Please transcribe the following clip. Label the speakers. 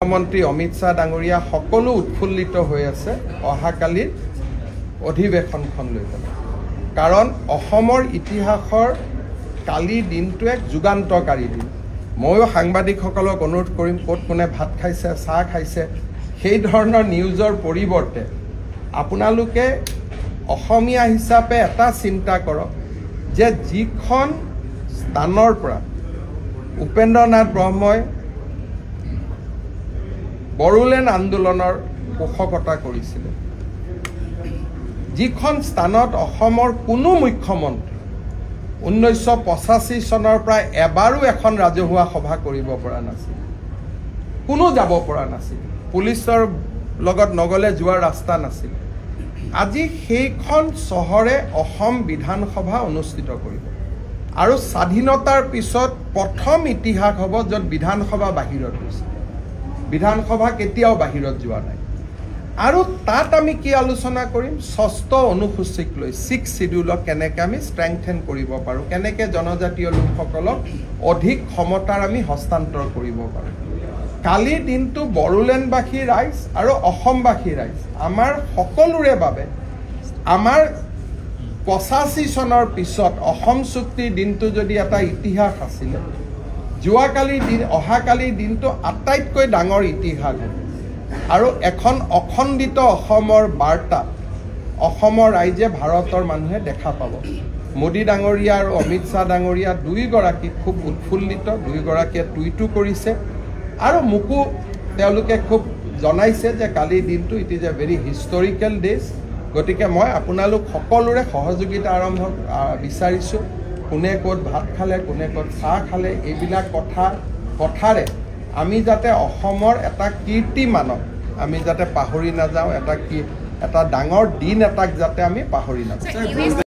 Speaker 1: মন্ত্ৰী অমিত শাহ ডাঙৰীয়া সকলো উৎফুল্লিত হৈ আছে অহাকালিৰ অধিৱেশনখন লৈ পেলাই কাৰণ অসমৰ ইতিহাসৰ কালি দিনটো এক যুগান্তকাৰী দিন ময়ো সাংবাদিকসকলক অনুৰোধ কৰিম ক'ত কোনে ভাত খাইছে চাহ খাইছে সেই ধৰণৰ নিউজৰ পৰিৱৰ্তে আপোনালোকে অসমীয়া হিচাপে এটা চিন্তা কৰক যে যিখন স্থানৰ পৰা উপেন্দ্ৰনাথ ব্ৰহ্মই বড়োলেণ্ড আন্দোলনৰ পোষকতা কৰিছিলে যিখন স্থানত অসমৰ কোনো মুখ্যমন্ত্ৰী 1985 চনৰ পৰা এবাৰো এখন ৰাজহুৱা সভা কৰিব পৰা নাছিল কোনো যাব পৰা নাছিল পুলিচৰ লগত নগলে যোৱাৰ ৰাস্তা নাছিল আজি সেইখন চহৰে অসম বিধানসভা অনুষ্ঠিত কৰিব আৰু স্বাধীনতাৰ পিছত প্ৰথম ইতিহাস হ'ব য'ত বিধানসভা বাহিৰত হৈছে বিধানসভা কেতিয়াও বাহিৰত যোৱা নাই আৰু তাত আমি কি আলোচনা কৰিম ষষ্ঠ অনুসূচীক লৈ 6 শিডিউলক কেনেকৈ আমি ষ্ট্ৰেংথেন কৰিব পাৰোঁ কেনেকৈ জনজাতীয় লোকসকলক অধিক ক্ষমতাৰ আমি হস্তান্তৰ কৰিব পাৰোঁ কালিৰ দিনটো বড়োলেণ্ডবাসী ৰাইজ আৰু অসমবাসী ৰাইজ আমাৰ সকলোৰে বাবে আমাৰ 85 চনৰ পিছত অসম চুক্তিৰ দিনটো যদি এটা ইতিহাস আছিলে যোৱাকালিৰ দিন অহাকালিৰ দিনটো আটাইতকৈ ডাঙৰ ইতিহাস আৰু এখন অখণ্ডিত অসমৰ বাৰ্তা অসমৰ ৰাইজে ভাৰতৰ মানুহে দেখা পাব মোদী ডাঙৰীয়া আৰু অমিত শাহ ডাঙৰীয়া দুয়োগৰাকী খুব উৎফুল্লিত দুয়োগৰাকীয়ে টুইটো কৰিছে আৰু মোকো তেওঁলোকে খুব জনাইছে যে কালিৰ দিনটো it is a very historical days গতিকে মই আপোনালোক সকলোৰে সহযোগিতা আৰম্ভ বিচাৰিছোঁ কোনে ক'ত ভাত খালে কোনে ক'ত চাহ খালে এইবিলাক কথাৰে আমি যাতে অসমৰ এটা কীৰ্তিমানক আমি যাতে পাহৰি নাযাওঁ এটা ডাঙৰ দিন এটাক যাতে আমি পাহৰি নাযাওঁ